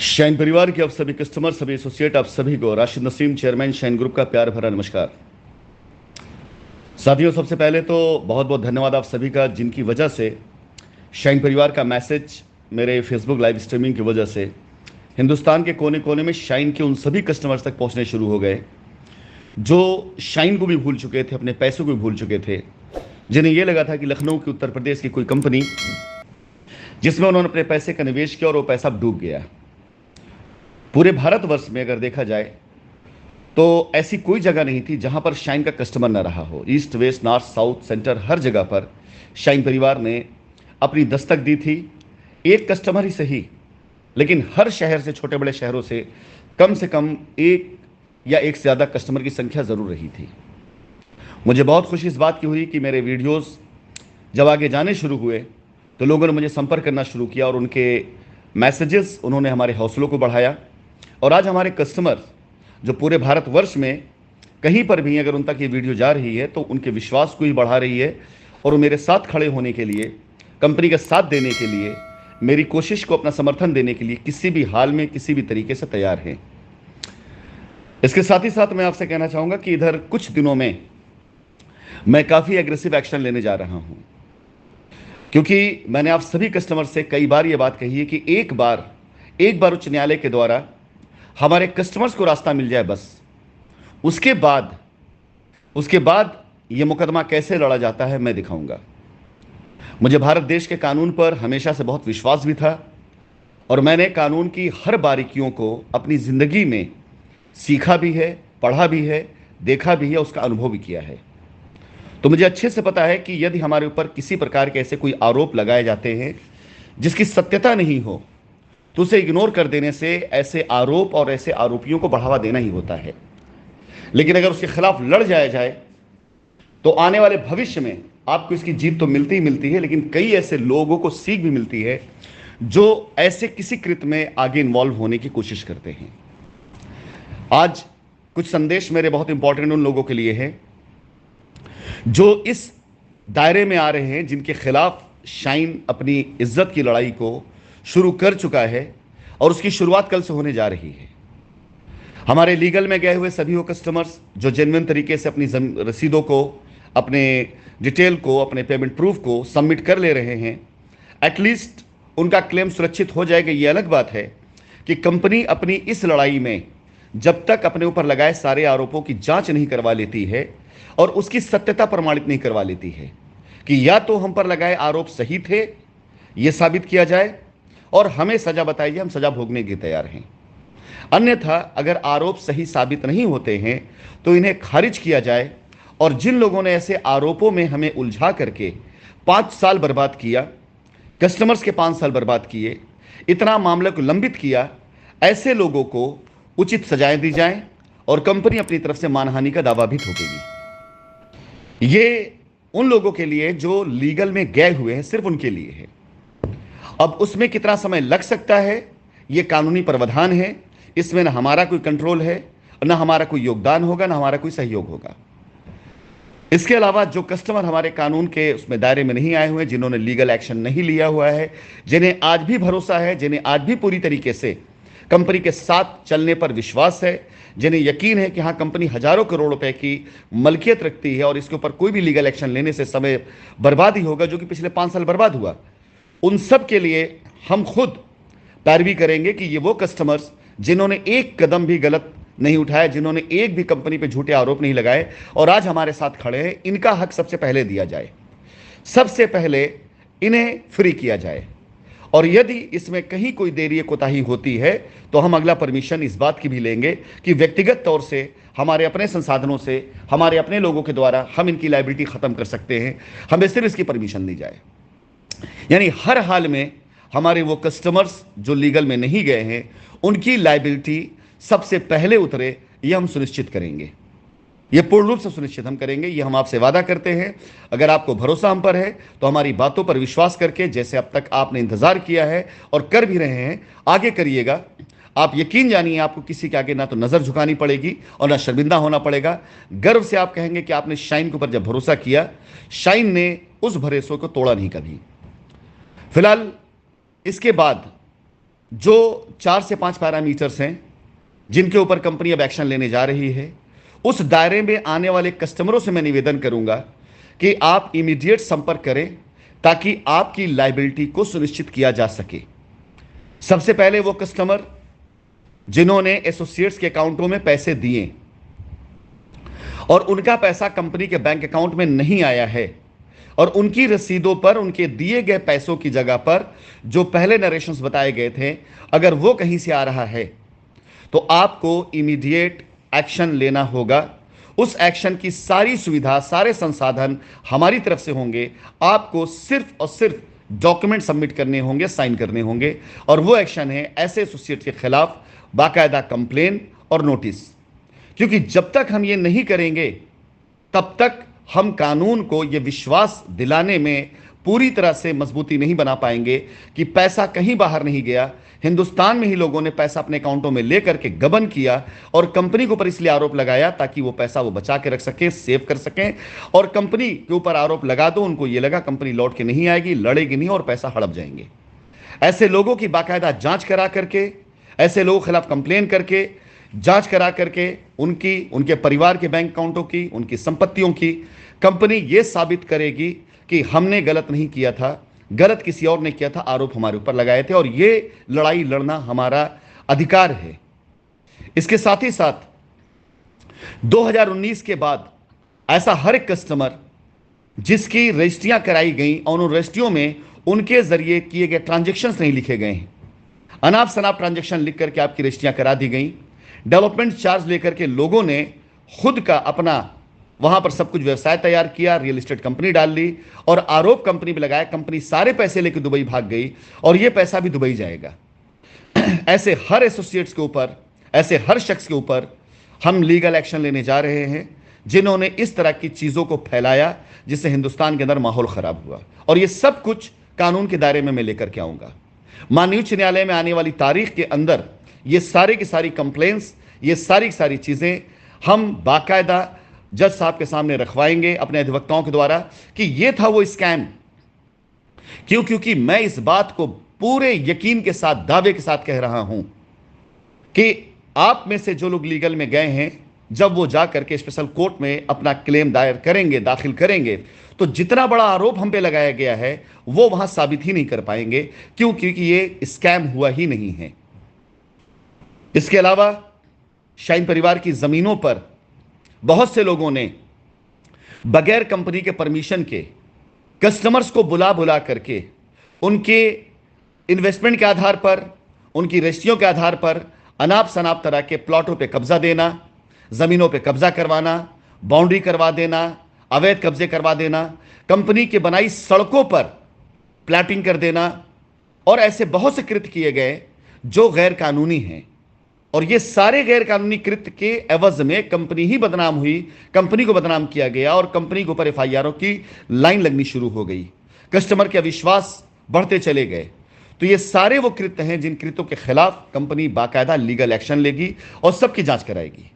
Shine परिवार के आप सभी कस्टमर, सभी एसोसिएट, आप सभी को Rashid Naseem, chairman shine group का प्यार भरा नमस्कार। साथियों, सबसे पहले तो बहुत बहुत धन्यवाद आप सभी का, जिनकी वजह से शाइन परिवार का मैसेज मेरे फेसबुक लाइव स्ट्रीमिंग की वजह से हिंदुस्तान के कोने कोने में शाइन के उन सभी कस्टमर्स तक पहुंचने शुरू हो गए जो शाइन को भी भूल चुके थे, अपने पैसों को भी भूल चुके थे, जिन्हें यह लगा था कि लखनऊ की उत्तर प्रदेश की कोई कंपनी जिसमें उन्होंने अपने पैसे का निवेश किया और वो पैसा डूब गया। पूरे भारतवर्ष में अगर देखा जाए तो ऐसी कोई जगह नहीं थी जहां पर शाइन का कस्टमर न रहा हो। East, west, north, south, centre, हर जगह पर शाइन परिवार ने अपनी दस्तक दी थी। एक कस्टमर ही सही, लेकिन हर शहर से, छोटे बड़े शहरों से कम एक या एक से ज़्यादा कस्टमर की संख्या ज़रूर रही थी। मुझे बहुत खुशी इस बात की हुई कि मेरे वीडियोस जब आगे जाने शुरू हुए तो लोगों ने मुझे संपर्क करना शुरू किया और उनके मैसेजेस, उन्होंने हमारे हौसलों को बढ़ाया। और आज हमारे कस्टमर जो पूरे भारतवर्ष में कहीं पर भी अगर उन तक ये वीडियो जा रही है तो उनके विश्वास को ही बढ़ा रही है और वो मेरे साथ खड़े होने के लिए, कंपनी का साथ देने के लिए, मेरी कोशिश को अपना समर्थन देने के लिए किसी भी हाल में, किसी भी तरीके से तैयार हैं। इसके साथ ही साथ मैं आपसे कहना चाहूँगा कि इधर कुछ दिनों में मैं काफ़ी एग्रेसिव एक्शन लेने जा रहा हूँ, क्योंकि मैंने आप सभी कस्टमर से कई बार ये बात कही है कि एक बार उच्च न्यायालय के द्वारा हमारे कस्टमर्स को रास्ता मिल जाए, बस उसके बाद ये मुकदमा कैसे लड़ा जाता है मैं दिखाऊंगा। मुझे भारत देश के कानून पर हमेशा से बहुत विश्वास भी था और मैंने कानून की हर बारीकियों को अपनी ज़िंदगी में सीखा भी है, पढ़ा भी है, देखा भी है, उसका अनुभव भी किया है। तो मुझे अच्छे से पता है कि यदि हमारे ऊपर किसी प्रकार के ऐसे कोई आरोप लगाए जाते हैं जिसकी सत्यता नहीं हो तो उसे इग्नोर कर देने से ऐसे आरोप और ऐसे आरोपियों को बढ़ावा देना ही होता है। लेकिन अगर उसके खिलाफ लड़ जाया जाए तो आने वाले भविष्य में आपको इसकी जीत तो मिलती ही मिलती है, लेकिन कई ऐसे लोगों को सीख भी मिलती है जो ऐसे किसी कृत्य में आगे इन्वॉल्व होने की कोशिश करते हैं। आज कुछ संदेश मेरे बहुत इंपॉर्टेंट उन लोगों के लिए है जो इस दायरे में आ रहे हैं, जिनके खिलाफ शाइन अपनी इज्जत की लड़ाई को शुरू कर चुका है और उसकी शुरुआत कल से होने जा रही है। हमारे लीगल में गए हुए सभी वो कस्टमर्स जो जेन्युइन तरीके से अपनी रसीदों को, अपने डिटेल को, अपने पेमेंट प्रूफ को सबमिट कर ले रहे हैं, एटलीस्ट उनका क्लेम सुरक्षित हो जाएगा। ये अलग बात है कि कंपनी अपनी इस लड़ाई में जब तक अपने ऊपर लगाए सारे आरोपों की जांच नहीं करवा लेती है और उसकी सत्यता प्रमाणित नहीं करवा लेती है कि या तो हम पर लगाए आरोप सही थे, यह साबित किया जाए और हमें सजा बताइए, हम सजा भोगने के तैयार हैं। अन्यथा अगर आरोप सही साबित नहीं होते हैं तो इन्हें खारिज किया जाए। और जिन लोगों ने ऐसे आरोपों में हमें उलझा करके 5 साल बर्बाद किया, कस्टमर्स के 5 साल बर्बाद किए, इतना मामले को लंबित किया, ऐसे लोगों को उचित सजाएं दी जाएं और कंपनी अपनी तरफ से मानहानि का दावा भी ठोकेगी। ये उन लोगों के लिए जो लीगल में गए हुए हैं, सिर्फ उनके लिए है। अब उसमें कितना समय लग सकता है ये कानूनी प्रावधान है, इसमें ना हमारा कोई कंट्रोल है, ना हमारा कोई योगदान होगा, ना हमारा कोई सहयोग होगा। इसके अलावा जो कस्टमर हमारे कानून के उसमें दायरे में नहीं आए हुए, जिन्होंने लीगल एक्शन नहीं लिया हुआ है, जिन्हें आज भी भरोसा है, जिन्हें आज भी पूरी तरीके से कंपनी के साथ चलने पर विश्वास है, जिन्हें यकीन है कि हाँ, कंपनी हजारों करोड़ रुपए की मलकियत रखती है और इसके ऊपर कोई भी लीगल एक्शन लेने से समय बर्बाद ही होगा, जो कि पिछले 5 साल बर्बाद हुआ, उन सब के लिए हम खुद पैरवी करेंगे कि ये वो कस्टमर्स जिन्होंने एक कदम भी गलत नहीं उठाया, जिन्होंने एक भी कंपनी पे झूठे आरोप नहीं लगाए और आज हमारे साथ खड़े हैं, इनका हक सबसे पहले दिया जाए, सबसे पहले इन्हें फ्री किया जाए। और यदि इसमें कहीं कोई देरी या कोताही होती है तो हम अगला परमिशन इस बात की भी लेंगे कि व्यक्तिगत तौर से हमारे अपने संसाधनों से, हमारे अपने लोगों के द्वारा हम इनकी लायबिलिटी खत्म कर सकते हैं, हमें सिर्फ इसकी परमिशन दी जाए। यानी हर हाल में हमारे वो कस्टमर्स जो लीगल में नहीं गए हैं, उनकी लायबिलिटी सबसे पहले उतरे, ये हम सुनिश्चित करेंगे, ये पूर्ण रूप से सुनिश्चित हम करेंगे, ये हम आपसे वादा करते हैं। अगर आपको भरोसा हम पर है तो हमारी बातों पर विश्वास करके, जैसे अब तक आपने इंतजार किया है और कर भी रहे हैं, आगे करिएगा। आप यकीन जानिए, आपको किसी के आगे ना तो नजर झुकानी पड़ेगी और ना शर्मिंदा होना पड़ेगा। गर्व से आप कहेंगे कि आपने शाइन के ऊपर जब भरोसा किया, शाइन ने उस भरोसे को तोड़ा नहीं कभी। फिलहाल इसके बाद जो 4 से 5 पैरामीटर्स हैं जिनके ऊपर कंपनी अब एक्शन लेने जा रही है, उस दायरे में आने वाले कस्टमरों से मैं निवेदन करूंगा कि आप इमीडिएट संपर्क करें ताकि आपकी लायबिलिटी को सुनिश्चित किया जा सके। सबसे पहले वो कस्टमर जिन्होंने एसोसिएट्स के अकाउंटों में पैसे दिए और उनका पैसा कंपनी के बैंक अकाउंट में नहीं आया है और उनकी रसीदों पर उनके दिए गए पैसों की जगह पर जो पहले नरेशंस बताए गए थे, अगर वो कहीं से आ रहा है तो आपको इमीडिएट एक्शन लेना होगा। उस एक्शन की सारी सुविधा, सारे संसाधन हमारी तरफ से होंगे। आपको सिर्फ और सिर्फ डॉक्यूमेंट सबमिट करने होंगे, साइन करने होंगे, और वो एक्शन है ऐसे एसोसिएट के खिलाफ बाकायदा कंप्लेन और नोटिस। क्योंकि जब तक हम ये नहीं करेंगे तब तक हम कानून को ये विश्वास दिलाने में पूरी तरह से मजबूती नहीं बना पाएंगे कि पैसा कहीं बाहर नहीं गया। हिंदुस्तान में ही लोगों ने पैसा अपने अकाउंटों में लेकर के गबन किया और कंपनी के ऊपर इसलिए आरोप लगाया ताकि वो पैसा वो बचा के रख सकें, सेव कर सकें। और कंपनी के ऊपर आरोप लगा दो, उनको ये लगा कंपनी लौट के नहीं आएगी, लड़ेगी नहीं और पैसा हड़प जाएंगे। ऐसे लोगों की बाकायदा जांच करा करके, ऐसे लोगों के खिलाफ कंप्लेन करके, जांच करा करके उनके परिवार के बैंक अकाउंटों की, उनकी संपत्तियों की, कंपनी ये साबित करेगी कि हमने गलत नहीं किया था, गलत किसी और ने किया था, आरोप हमारे ऊपर लगाए थे और ये लड़ाई लड़ना हमारा अधिकार है। इसके साथ ही साथ 2019 के बाद ऐसा हर एक कस्टमर जिसकी रजिस्ट्रियां कराई गई और उन रजिस्ट्रियों में उनके जरिए किए गए ट्रांजैक्शंस नहीं लिखे गए हैं, अनाप शनाप ट्रांजैक्शन लिख करके आपकी रजिस्ट्रियां करा दी गई, डेवलपमेंट चार्ज लेकर के लोगों ने खुद का अपना वहां पर सब कुछ व्यवसाय तैयार किया, रियल एस्टेट कंपनी डाल ली और आरोप कंपनी पे लगाया, कंपनी सारे पैसे लेकर दुबई भाग गई और यह पैसा भी दुबई जाएगा। ऐसे हर एसोसिएट्स के ऊपर, ऐसे हर शख्स के ऊपर हम लीगल एक्शन लेने जा रहे हैं जिन्होंने इस तरह की चीजों को फैलाया जिससे हिंदुस्तान के अंदर माहौल खराब हुआ। और यह सब कुछ कानून के दायरे में मैं लेकर के आऊंगा। माननीय उच्च न्यायालय में आने वाली तारीख के अंदर ये सारे की सारी कंप्लेंट्स, ये सारी की सारी चीजें हम बाकायदा जज साहब के सामने रखवाएंगे अपने अधिवक्ताओं के द्वारा कि यह था वो स्कैम। क्योंकि मैं इस बात को पूरे यकीन के साथ, दावे के साथ कह रहा हूं कि आप में से जो लोग लीगल में गए हैं, जब वो जाकर के स्पेशल कोर्ट में अपना क्लेम दायर करेंगे, दाखिल करेंगे, तो जितना बड़ा आरोप हम पे लगाया गया है वो वहां साबित ही नहीं कर पाएंगे, क्योंकि ये स्कैम हुआ ही नहीं है। इसके अलावा शाहीन परिवार की जमीनों पर बहुत से लोगों ने बगैर कंपनी के परमिशन के कस्टमर्स को बुला बुला करके उनके इन्वेस्टमेंट के आधार पर, उनकी रजिस्ट्रियों के आधार पर अनाप शनाप तरह के प्लॉटों पे कब्जा देना, जमीनों पे कब्जा करवाना, बाउंड्री करवा देना, अवैध कब्जे करवा देना, कंपनी की बनाई सड़कों पर प्लाटिंग कर देना और ऐसे बहुत से कृत्य किए गए जो गैर कानूनी हैं। और ये सारे गैर कानूनी कृत्य के एवज में कंपनी ही बदनाम हुई, कंपनी को बदनाम किया गया और कंपनी के ऊपर एफआईआरों की लाइन लगनी शुरू हो गई, कस्टमर के अविश्वास बढ़ते चले गए। तो ये सारे वो कृत्य हैं जिन कृत्यों के खिलाफ कंपनी बाकायदा लीगल एक्शन लेगी और सबकी जांच कराएगी।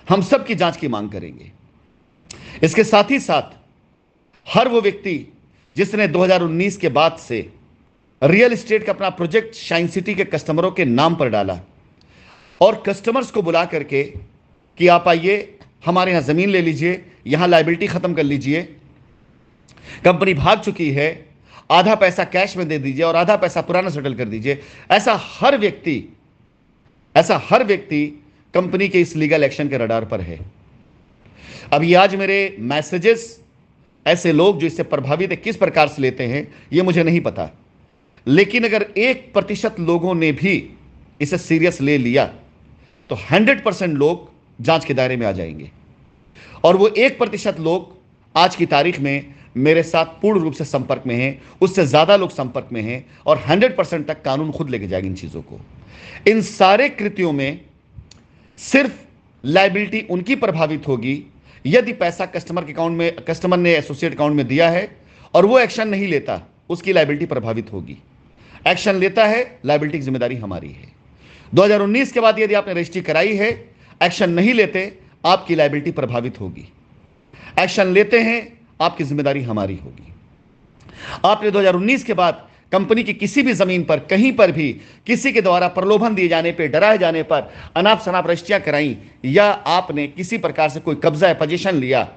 हम सबकी जांच की मांग करेंगे। इसके साथ ही साथ हर वो व्यक्ति जिसने 2019 के बाद से रियल एस्टेट का अपना प्रोजेक्ट शाइन सिटी के कस्टमरों के नाम पर डाला और कस्टमर्स को बुला करके कि आप आइए, हमारे यहां जमीन ले लीजिए, यहां लायबिलिटी खत्म कर लीजिए, कंपनी भाग चुकी है, आधा पैसा कैश में दे दीजिए और आधा पैसा पुराना सेटल कर दीजिए, ऐसा हर व्यक्ति कंपनी के इस लीगल एक्शन के रडार पर है। अभी आज मेरे मैसेजेस ऐसे लोग जो इससे प्रभावित है किस प्रकार से लेते हैं यह मुझे नहीं पता, लेकिन अगर 1% लोगों ने भी इसे सीरियस ले लिया तो 100% लोग जांच के दायरे में आ जाएंगे। और वो 1% लोग आज की तारीख में मेरे साथ पूर्ण रूप से संपर्क में हैं, उससे ज्यादा लोग संपर्क में हैं और 100% तक कानून खुद लेके जाएगा इन चीजों को। इन सारे कृत्यों में सिर्फ लायबिलिटी उनकी प्रभावित होगी यदि पैसा कस्टमर के अकाउंट में, कस्टमर ने एसोसिएट अकाउंट में दिया है और वो एक्शन नहीं लेता, उसकी लायबिलिटी प्रभावित होगी। एक्शन लेता है, लायबिलिटी की जिम्मेदारी हमारी है। 2019 के बाद यदि आपने रजिस्ट्री कराई है, एक्शन नहीं लेते, आपकी लायबिलिटी प्रभावित होगी। एक्शन लेते हैं, आपकी जिम्मेदारी हमारी होगी। आपने 2019 के बाद कंपनी की किसी भी जमीन पर कहीं पर भी किसी के द्वारा प्रलोभन दिए जाने पर, डराए जाने पर अनाप शनाप रजिस्ट्रियां कराई या आपने किसी प्रकार से कोई कब्जा या पोजीशन लिया,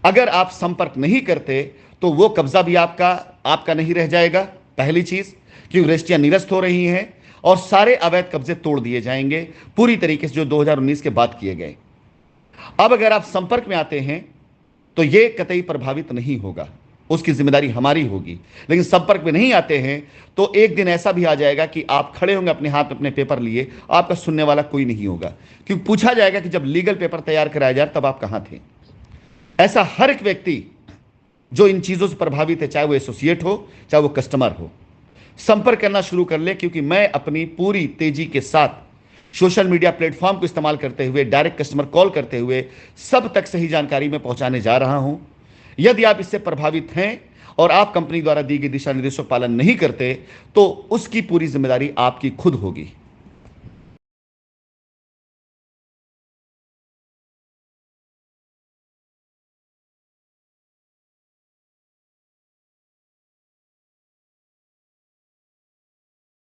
अगर आप संपर्क नहीं करते तो वो कब्जा भी आपका आपका नहीं रह जाएगा। पहली चीज, क्योंकि रजिस्ट्रियां निरस्त हो रही हैं और सारे अवैध कब्जे तोड़ दिए जाएंगे पूरी तरीके से, जो 2019 के बाद किए गए। अब अगर आप संपर्क में आते हैं तो यह कतई प्रभावित नहीं होगा, उसकी जिम्मेदारी हमारी होगी। लेकिन संपर्क में नहीं आते हैं तो एक दिन ऐसा भी आ जाएगा कि आप खड़े होंगे अपने हाथ में अपने पेपर लिए, आपका सुनने वाला कोई नहीं होगा, क्योंकि पूछा जाएगा कि जब लीगल पेपर तैयार कराया जाए तब आप कहां थे। ऐसा हर एक व्यक्ति जो इन चीजों से प्रभावित है, चाहे वो एसोसिएट हो चाहे वो कस्टमर हो, संपर्क करना शुरू कर ले, क्योंकि मैं अपनी पूरी तेजी के साथ सोशल मीडिया प्लेटफॉर्म को इस्तेमाल करते हुए, डायरेक्ट कस्टमर कॉल करते हुए सब तक सही जानकारी में पहुंचाने जा रहा हूं। यदि आप इससे प्रभावित हैं और आप कंपनी द्वारा दी गई दिशा निर्देशों का पालन नहीं करते तो उसकी पूरी जिम्मेदारी आपकी खुद होगी।